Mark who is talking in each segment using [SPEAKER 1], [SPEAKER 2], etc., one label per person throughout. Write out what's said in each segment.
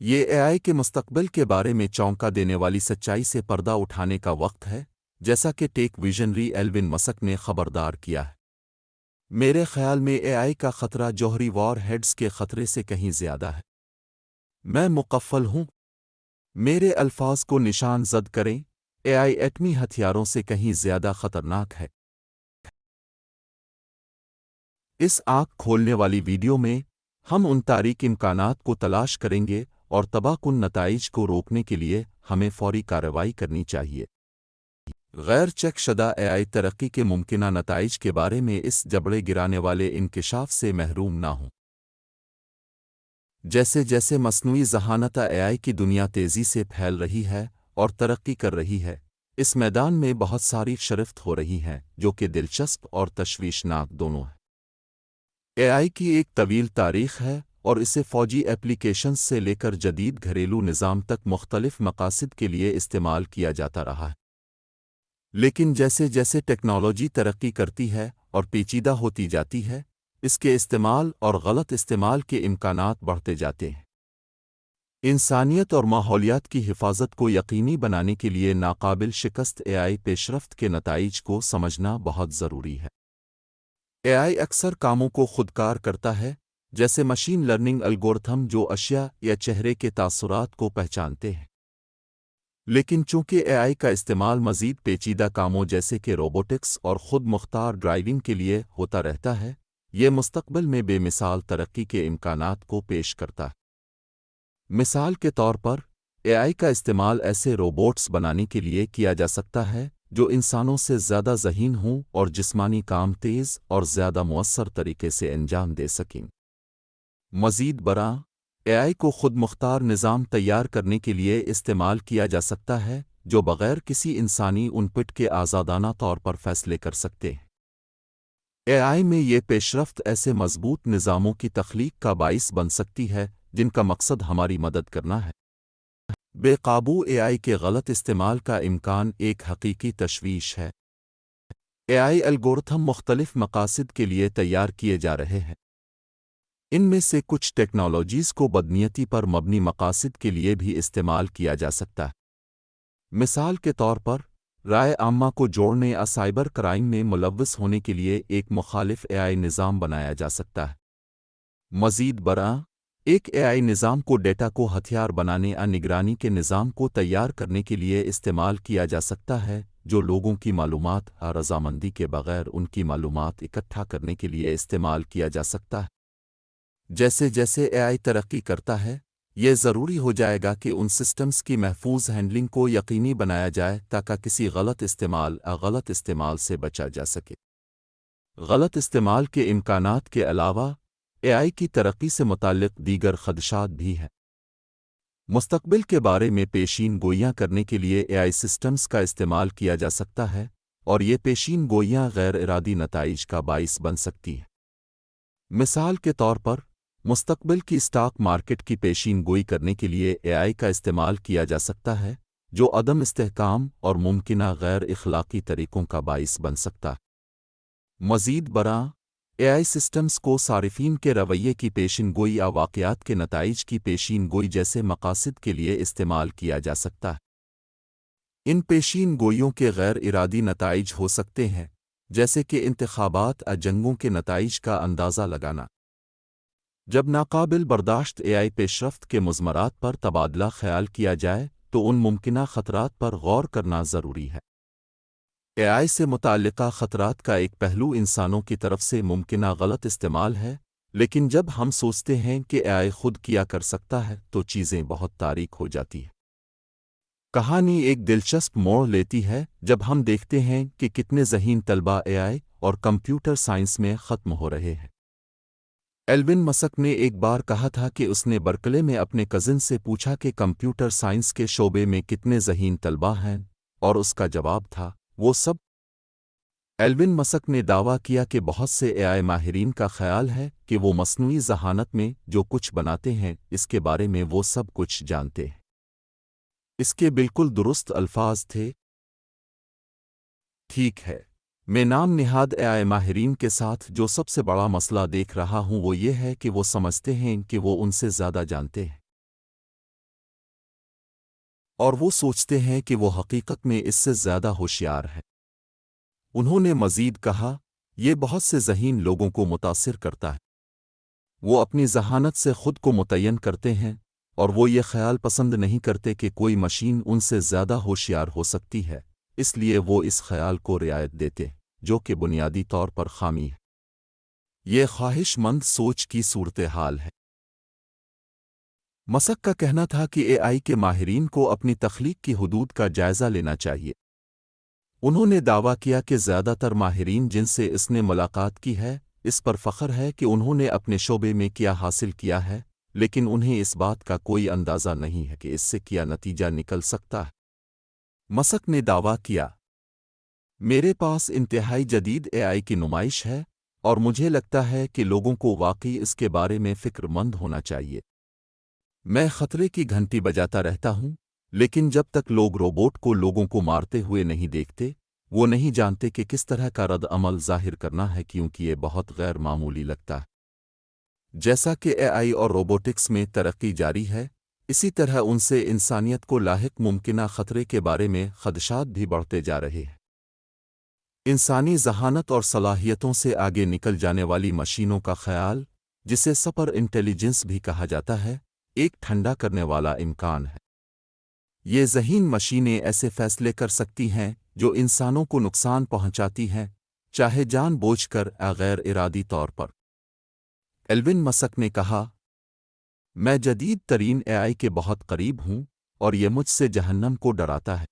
[SPEAKER 1] یہ اے آئی کے مستقبل کے بارے میں چونکا دینے والی سچائی سے پردہ اٹھانے کا وقت ہے، جیسا کہ ٹیک ویژنری ایلون مسک نے خبردار کیا ہے۔ میرے خیال میں اے آئی کا خطرہ جوہری وار ہیڈز کے خطرے سے کہیں زیادہ ہے۔ میں مکفل ہوں۔ میرے الفاظ کو نشان زد کریں، اے آئی ایٹمی ہتھیاروں سے کہیں زیادہ خطرناک ہے۔ اس آنکھ کھولنے والی ویڈیو میں ہم ان تاریک امکانات کو تلاش کریں گے اور تباہ کن نتائج کو روکنے کے لیے ہمیں فوری کارروائی کرنی چاہیے۔ غیر چیک شدہ اے آئی ترقی کے ممکنہ نتائج کے بارے میں اس جبڑے گرانے والے انکشاف سے محروم نہ ہوں۔ جیسے جیسے مصنوعی ذہانت اے آئی کی دنیا تیزی سے پھیل رہی ہے اور ترقی کر رہی ہے، اس میدان میں بہت ساری شرفت ہو رہی ہیں جو کہ دلچسپ اور تشویشناک دونوں ہیں۔ اے آئی کی ایک طویل تاریخ ہے اور اسے فوجی ایپلیکیشنز سے لے کر جدید گھریلو نظام تک مختلف مقاصد کے لیے استعمال کیا جاتا رہا ہے۔ لیکن جیسے جیسے ٹیکنالوجی ترقی کرتی ہے اور پیچیدہ ہوتی جاتی ہے، اس کے استعمال اور غلط استعمال کے امکانات بڑھتے جاتے ہیں۔ انسانیت اور ماحولیات کی حفاظت کو یقینی بنانے کے لیے ناقابل شکست اے آئی پیش رفت کے نتائج کو سمجھنا بہت ضروری ہے۔ اے آئی اکثر کاموں کو خودکار کرتا ہے، جیسے مشین لرننگ الگورتھم جو اشیاء یا چہرے کے تاثرات کو پہچانتے ہیں۔ لیکن چونکہ اے آئی کا استعمال مزید پیچیدہ کاموں جیسے کہ روبوٹکس اور خود مختار ڈرائیونگ کے لیے ہوتا رہتا ہے، یہ مستقبل میں بے مثال ترقی کے امکانات کو پیش کرتا ہے۔ مثال کے طور پر، اے آئی کا استعمال ایسے روبوٹس بنانے کے لیے کیا جا سکتا ہے جو انسانوں سے زیادہ ذہین ہوں اور جسمانی کام تیز اور زیادہ مؤثر طریقے سے انجام دے سکیں۔ مزید برآں، اے آئی کو خود مختار نظام تیار کرنے کے لیے استعمال کیا جا سکتا ہے جو بغیر کسی انسانی انپٹ کے آزادانہ طور پر فیصلے کر سکتے ہیں۔ اے آئی میں یہ پیش رفت ایسے مضبوط نظاموں کی تخلیق کا باعث بن سکتی ہے جن کا مقصد ہماری مدد کرنا ہے۔ بے قابو اے آئی کے غلط استعمال کا امکان ایک حقیقی تشویش ہے۔ اے آئی الگورتھم مختلف مقاصد کے لیے تیار کیے جا رہے ہیں۔ ان میں سے کچھ ٹیکنالوجیز کو بدنیتی پر مبنی مقاصد کے لیے بھی استعمال کیا جا سکتا ہے۔ مثال کے طور پر، رائے عامہ کو جوڑنے یا سائبر کرائم میں ملوث ہونے کے لیے ایک مخالف اے آئی نظام بنایا جا سکتا ہے۔ مزید برآں، ایک اے آئی نظام کو ڈیٹا کو ہتھیار بنانے یا نگرانی کے نظام کو تیار کرنے کے لیے استعمال کیا جا سکتا ہے جو لوگوں کی معلومات اور رضامندی کے بغیر ان کی معلومات اکٹھا کرنے کے لیے استعمال کیا جا سکتا ہے۔ جیسے جیسے اے آئی ترقی کرتا ہے، یہ ضروری ہو جائے گا کہ ان سسٹمز کی محفوظ ہینڈلنگ کو یقینی بنایا جائے تاکہ کسی غلط استعمال سے بچا جا سکے۔ غلط استعمال کے امکانات کے علاوہ، اے آئی کی ترقی سے متعلق دیگر خدشات بھی ہیں۔ مستقبل کے بارے میں پیشین گوئیاں کرنے کے لیے اے آئی سسٹمز کا استعمال کیا جا سکتا ہے اور یہ پیشین گوئیاں غیر ارادی نتائج کا باعث بن سکتی ہیں۔ مثال کے طور پر، مستقبل کی اسٹاک مارکیٹ کی پیشین گوئی کرنے کے لیے اے آئی کا استعمال کیا جا سکتا ہے جو عدم استحکام اور ممکنہ غیر اخلاقی طریقوں کا باعث بن سکتا ہے۔ مزید برآں، اے آئی سسٹمز کو صارفین کے رویے کی پیشین گوئی یا واقعات کے نتائج کی پیشین گوئی جیسے مقاصد کے لیے استعمال کیا جا سکتا ہے۔ ان پیشین گوئیوں کے غیر ارادی نتائج ہو سکتے ہیں، جیسے کہ انتخابات یا جنگوں کے نتائج کا اندازہ لگانا۔ جب ناقابل برداشت اے آئی پیش رفت کے مضمرات پر تبادلہ خیال کیا جائے تو ان ممکنہ خطرات پر غور کرنا ضروری ہے۔ اے آئی سے متعلقہ خطرات کا ایک پہلو انسانوں کی طرف سے ممکنہ غلط استعمال ہے، لیکن جب ہم سوچتے ہیں کہ اے آئی خود کیا کر سکتا ہے تو چیزیں بہت تاریک ہو جاتی ہیں۔ کہانی ایک دلچسپ موڑ لیتی ہے جب ہم دیکھتے ہیں کہ کتنے ذہین طلبہ اے آئی اور کمپیوٹر سائنس میں ختم ہو رہے ہیں۔ ایلون مسک نے ایک بار کہا تھا کہ اس نے برکلے میں اپنے کزن سے پوچھا کہ کمپیوٹر سائنس کے شعبے میں کتنے ذہین طلبہ ہیں، اور اس کا جواب تھا، وہ سب۔ ایلون مسک نے دعویٰ کیا کہ بہت سے اے آئی ماہرین کا خیال ہے کہ وہ مصنوعی ذہانت میں جو کچھ بناتے ہیں اس کے بارے میں وہ سب کچھ جانتے ہیں۔ اس کے بالکل درست الفاظ تھے۔ ٹھیک ہے، میں نام نہاد اے آئی ماہرین کے ساتھ جو سب سے بڑا مسئلہ دیکھ رہا ہوں وہ یہ ہے کہ وہ سمجھتے ہیں کہ وہ ان سے زیادہ جانتے ہیں۔ اور وہ سوچتے ہیں کہ وہ حقیقت میں اس سے زیادہ ہوشیار ہے۔ انہوں نے مزید کہا، یہ بہت سے ذہین لوگوں کو متاثر کرتا ہے۔ وہ اپنی ذہانت سے خود کو متعین کرتے ہیں، اور وہ یہ خیال پسند نہیں کرتے کہ کوئی مشین ان سے زیادہ ہوشیار ہو سکتی ہے، اس لیے وہ اس خیال کو رعایت دیتے ہیں، جو کہ بنیادی طور پر خامی ہے۔ یہ خواہش مند سوچ کی صورتحال ہے۔ مسک کا کہنا تھا کہ اے آئی کے ماہرین کو اپنی تخلیق کی حدود کا جائزہ لینا چاہیے۔ انہوں نے دعویٰ کیا کہ زیادہ تر ماہرین جن سے اس نے ملاقات کی ہے، اس پر فخر ہے کہ انہوں نے اپنے شعبے میں کیا حاصل کیا ہے، لیکن انہیں اس بات کا کوئی اندازہ نہیں ہے کہ اس سے کیا نتیجہ نکل سکتا ہے۔ مسک نے دعویٰ کیا، میرے پاس انتہائی جدید اے آئی کی نمائش ہے، اور مجھے لگتا ہے کہ لوگوں کو واقعی اس کے بارے میں فکر مند ہونا چاہیے۔ میں خطرے کی گھنٹی بجاتا رہتا ہوں، لیکن جب تک لوگ روبوٹ کو لوگوں کو مارتے ہوئے نہیں دیکھتے، وہ نہیں جانتے کہ کس طرح کا رد عمل ظاہر کرنا ہے، کیونکہ یہ بہت غیر معمولی لگتا ہے۔ جیسا کہ اے آئی اور روبوٹکس میں ترقی جاری ہے، اسی طرح ان سے انسانیت کو لاحق ممکنہ خطرے کے بارے میں خدشات بھی بڑھتے جا رہے ہیں۔ انسانی ذہانت اور صلاحیتوں سے آگے نکل جانے والی مشینوں کا خیال، جسے سپر انٹیلیجنس بھی کہا جاتا ہے، ایک ٹھنڈا کرنے والا امکان ہے۔ یہ ذہین مشینیں ایسے فیصلے کر سکتی ہیں جو انسانوں کو نقصان پہنچاتی ہیں، چاہے جان بوجھ کر یا غیر ارادی طور پر۔ ایلون مسک نے کہا، میں جدید ترین اے آئی کے بہت قریب ہوں، اور یہ مجھ سے جہنم کو ڈراتا ہے۔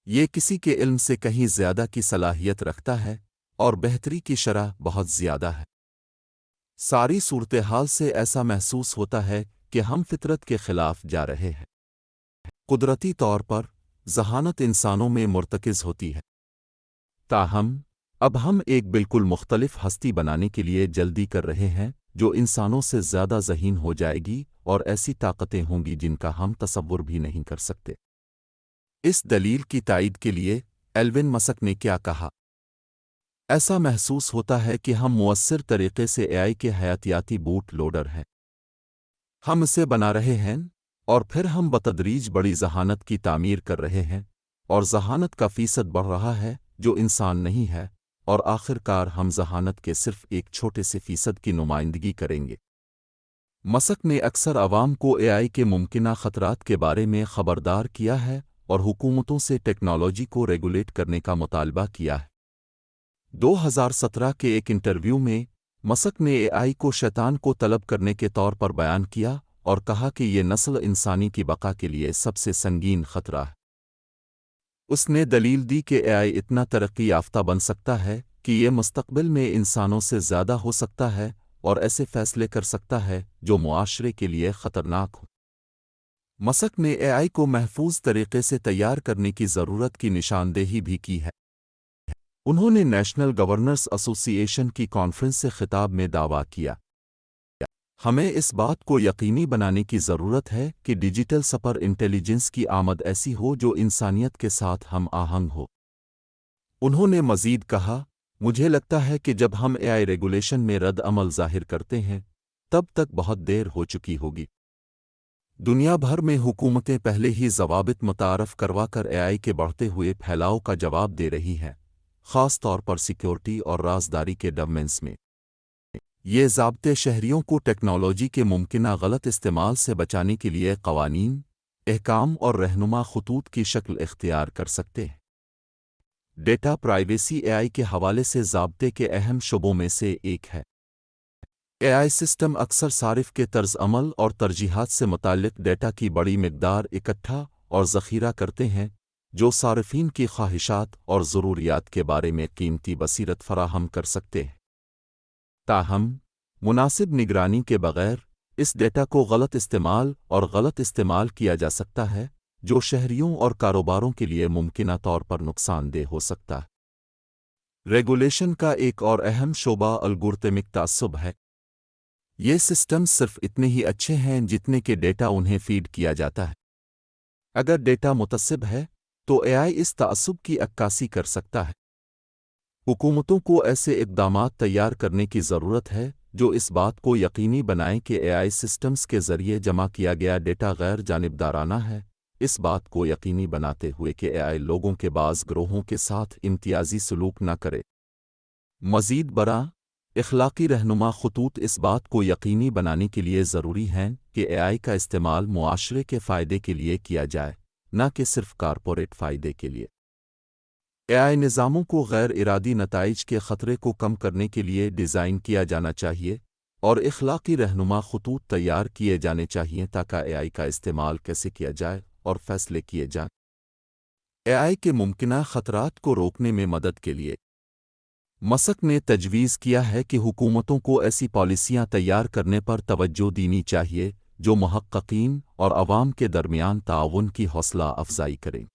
[SPEAKER 1] یہ کسی کے علم سے کہیں زیادہ کی صلاحیت رکھتا ہے، اور بہتری کی شرح بہت زیادہ ہے۔ ساری صورتحال سے ایسا محسوس ہوتا ہے کہ ہم فطرت کے خلاف جا رہے ہیں۔ قدرتی طور پر، ذہانت انسانوں میں مرتکز ہوتی ہے۔ تاہم، اب ہم ایک بالکل مختلف ہستی بنانے کے لیے جلدی کر رہے ہیں، جو انسانوں سے زیادہ ذہین ہو جائے گی، اور ایسی طاقتیں ہوں گی جن کا ہم تصور بھی نہیں کر سکتے۔ اس دلیل کی تائید کے لیے، ایلون مسک نے کیا کہا؟ ایسا محسوس ہوتا ہے کہ ہم مؤثر طریقے سے اے آئی کے حیاتیاتی بوٹ لوڈر ہیں۔ ہم اسے بنا رہے ہیں، اور پھر ہم بتدریج بڑی ذہانت کی تعمیر کر رہے ہیں، اور ذہانت کا فیصد بڑھ رہا ہے جو انسان نہیں ہے، اور آخر کار ہم ذہانت کے صرف ایک چھوٹے سے فیصد کی نمائندگی کریں گے۔ مسک نے اکثر عوام کو اے آئی کے ممکنہ خطرات کے بارے میں خبردار کیا ہے، اور حکومتوں سے ٹیکنالوجی کو ریگولیٹ کرنے کا مطالبہ کیا ہے۔ 2017 کے ایک انٹرویو میں، مسک نے اے آئی کو شیطان کو طلب کرنے کے طور پر بیان کیا، اور کہا کہ یہ نسل انسانی کی بقا کے لیے سب سے سنگین خطرہ ہے۔ اس نے دلیل دی کہ اے آئی اتنا ترقی یافتہ بن سکتا ہے کہ یہ مستقبل میں انسانوں سے زیادہ ہو سکتا ہے، اور ایسے فیصلے کر سکتا ہے جو معاشرے کے لیے خطرناک ہوں۔ مسک نے اے آئی کو محفوظ طریقے سے تیار کرنے کی ضرورت کی نشاندہی بھی کی ہے۔ انہوں نے نیشنل گورنرز ایسوسی ایشن کی کانفرنس سے خطاب میں دعویٰ کیا، ہمیں اس بات کو یقینی بنانے کی ضرورت ہے کہ ڈیجیٹل سپر انٹیلیجنس کی آمد ایسی ہو جو انسانیت کے ساتھ ہم آہنگ ہو۔ انہوں نے مزید کہا، مجھے لگتا ہے کہ جب ہم اے آئی ریگولیشن میں رد عمل ظاہر کرتے ہیں، تب تک بہت دیر ہو چکی ہوگی۔ دنیا بھر میں حکومتیں پہلے ہی ضوابط متعارف کروا کر اے آئی کے بڑھتے ہوئے پھیلاؤ کا جواب دے رہی ہیں، خاص طور پر سیکیورٹی اور رازداری کے ڈومینز میں۔ یہ ضابطے شہریوں کو ٹیکنالوجی کے ممکنہ غلط استعمال سے بچانے کے لیے قوانین، احکام اور رہنما خطوط کی شکل اختیار کر سکتے ہیں۔ ڈیٹا پرائیویسی اے آئی کے حوالے سے ضابطے کے اہم شعبوں میں سے ایک ہے۔ اے آئی سسٹم اکثر صارف کے طرز عمل اور ترجیحات سے متعلق ڈیٹا کی بڑی مقدار اکٹھا اور ذخیرہ کرتے ہیں، جو صارفین کی خواہشات اور ضروریات کے بارے میں قیمتی بصیرت فراہم کر سکتے ہیں۔ تاہم، مناسب نگرانی کے بغیر، اس ڈیٹا کو غلط استعمال اور غلط استعمال کیا جا سکتا ہے، جو شہریوں اور کاروباروں کے لیے ممکنہ طور پر نقصان دہ ہو سکتا ہے۔ ریگولیشن کا ایک اور اہم شعبہ الگورتھمک تعصب ہے۔ یہ سسٹم صرف اتنے ہی اچھے ہیں جتنے کہ ڈیٹا انہیں فیڈ کیا جاتا ہے۔ اگر ڈیٹا متعصب ہے، تو اے آئی اس تعصب کی عکاسی کر سکتا ہے۔ حکومتوں کو ایسے اقدامات تیار کرنے کی ضرورت ہے جو اس بات کو یقینی بنائیں کہ اے آئی سسٹمز کے ذریعے جمع کیا گیا ڈیٹا غیر جانبدارانہ ہے، اس بات کو یقینی بناتے ہوئے کہ اے آئی لوگوں کے بعض گروہوں کے ساتھ امتیازی سلوک نہ کرے۔ مزید برآں، اخلاقی رہنما خطوط اس بات کو یقینی بنانے کے لیے ضروری ہیں کہ اے آئی کا استعمال معاشرے کے فائدے کے لیے کیا جائے، نہ کہ صرف کارپوریٹ فائدے کے لیے۔ اے آئی نظاموں کو غیر ارادی نتائج کے خطرے کو کم کرنے کے لیے ڈیزائن کیا جانا چاہیے اور اخلاقی رہنما خطوط تیار کیے جانے چاہئیں تاکہ اے آئی کا استعمال کیسے کیا جائے اور فیصلے کیے جائیں۔ اے آئی کے ممکنہ خطرات کو روکنے میں مدد کے لیے مسک نے تجویز کیا ہے کہ حکومتوں کو ایسی پالیسیاں تیار کرنے پر توجہ دینی چاہیے جو محققین اور عوام کے درمیان تعاون کی حوصلہ افزائی کریں۔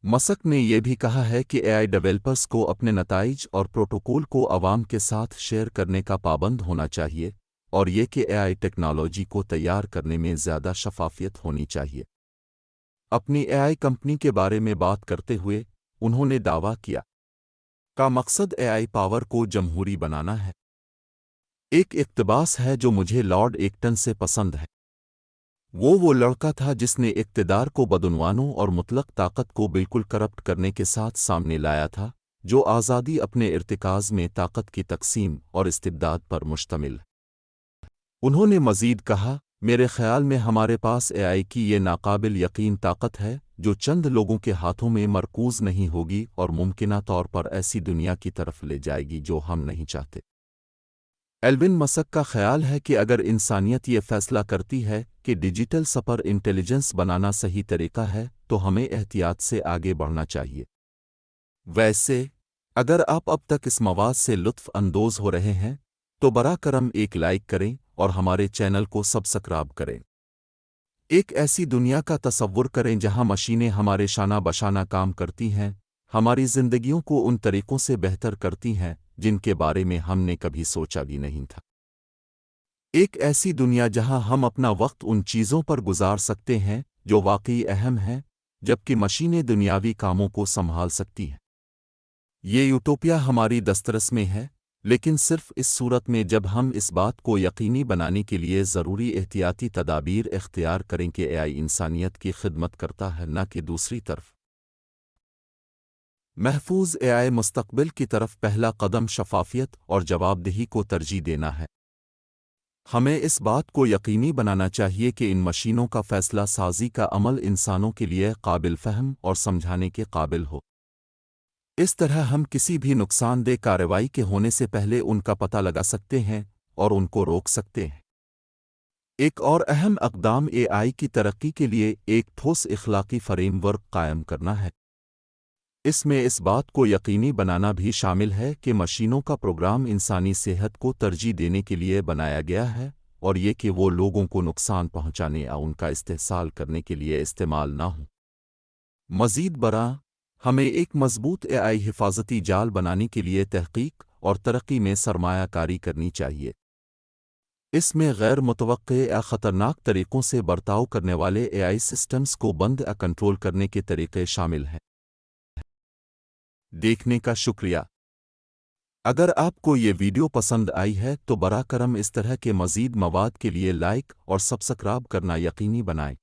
[SPEAKER 1] مسک نے یہ بھی کہا ہے کہ اے آئی ڈیولپرز کو اپنے نتائج اور پروٹوکول کو عوام کے ساتھ شیئر کرنے کا پابند ہونا چاہیے اور یہ کہ اے آئی ٹیکنالوجی کو تیار کرنے میں زیادہ شفافیت ہونی چاہیے۔ اپنی اے آئی کمپنی کے بارے میں بات کرتے ہوئے انہوں نے دعویٰ کیا کا مقصد اے آئی پاور کو جمہوری بنانا ہے۔ ایک اقتباس ہے جو مجھے لارڈ ایکٹن سے پسند ہے۔ وہ لڑکا تھا جس نے اقتدار کو بدعنوانوں اور مطلق طاقت کو بالکل کرپٹ کرنے کے ساتھ سامنے لایا تھا، جو آزادی اپنے ارتکاز میں طاقت کی تقسیم اور استبداد پر مشتمل ہے۔ انہوں نے مزید کہا، میرے خیال میں ہمارے پاس اے آئی کی یہ ناقابل یقین طاقت ہے جو چند لوگوں کے ہاتھوں میں مرکوز نہیں ہوگی اور ممکنہ طور پر ایسی دنیا کی طرف لے جائے گی جو ہم نہیں چاہتے۔ ایلون مسک کا خیال ہے کہ اگر انسانیت یہ فیصلہ کرتی ہے کہ ڈیجیٹل سپر انٹیلیجنس بنانا صحیح طریقہ ہے تو ہمیں احتیاط سے آگے بڑھنا چاہیے۔ ویسے، اگر آپ اب تک اس مواد سے لطف اندوز ہو رہے ہیں تو براہ کرم ایک لائک کریں اور ہمارے چینل کو سبسکرائب کریں۔ ایک ایسی دنیا کا تصور کریں جہاں مشینیں ہمارے شانہ بشانہ کام کرتی ہیں، ہماری زندگیوں کو ان طریقوں سے بہتر کرتی ہیں جن کے بارے میں ہم نے کبھی سوچا بھی نہیں تھا۔ ایک ایسی دنیا جہاں ہم اپنا وقت ان چیزوں پر گزار سکتے ہیں جو واقعی اہم ہیں، جبکہ مشینیں دنیاوی کاموں کو سنبھال سکتی ہیں۔ یہ یوٹوپیا ہماری دسترس میں ہے، لیکن صرف اس صورت میں جب ہم اس بات کو یقینی بنانے کے لیے ضروری احتیاطی تدابیر اختیار کریں کہ اے آئی انسانیت کی خدمت کرتا ہے، نہ کہ دوسری طرف۔ محفوظ اے آئی مستقبل کی طرف پہلا قدم شفافیت اور جواب دہی کو ترجیح دینا ہے۔ ہمیں اس بات کو یقینی بنانا چاہیے کہ ان مشینوں کا فیصلہ سازی کا عمل انسانوں کے لیے قابل فہم اور سمجھانے کے قابل ہو۔ اس طرح ہم کسی بھی نقصان دہ کارروائی کے ہونے سے پہلے ان کا پتہ لگا سکتے ہیں اور ان کو روک سکتے ہیں۔ ایک اور اہم اقدام اے آئی کی ترقی کے لیے ایک ٹھوس اخلاقی فریم ورک قائم کرنا ہے۔ اس میں اس بات کو یقینی بنانا بھی شامل ہے کہ مشینوں کا پروگرام انسانی صحت کو ترجیح دینے کے لیے بنایا گیا ہے اور یہ کہ وہ لوگوں کو نقصان پہنچانے یا ان کا استحصال کرنے کے لیے استعمال نہ ہوں۔ مزید برآں، ہمیں ایک مضبوط اے آئی حفاظتی جال بنانے کے لیے تحقیق اور ترقی میں سرمایہ کاری کرنی چاہیے۔ اس میں غیر متوقع یا خطرناک طریقوں سے برتاؤ کرنے والے اے آئی سسٹمز کو بند یا کنٹرول کرنے کے طریقے شامل ہیں۔ دیکھنے کا شکریہ۔ اگر آپ کو یہ ویڈیو پسند آئی ہے تو براہ کرم اس طرح کے مزید مواد کے لیے لائک اور سبسکرائب کرنا یقینی بنائیں۔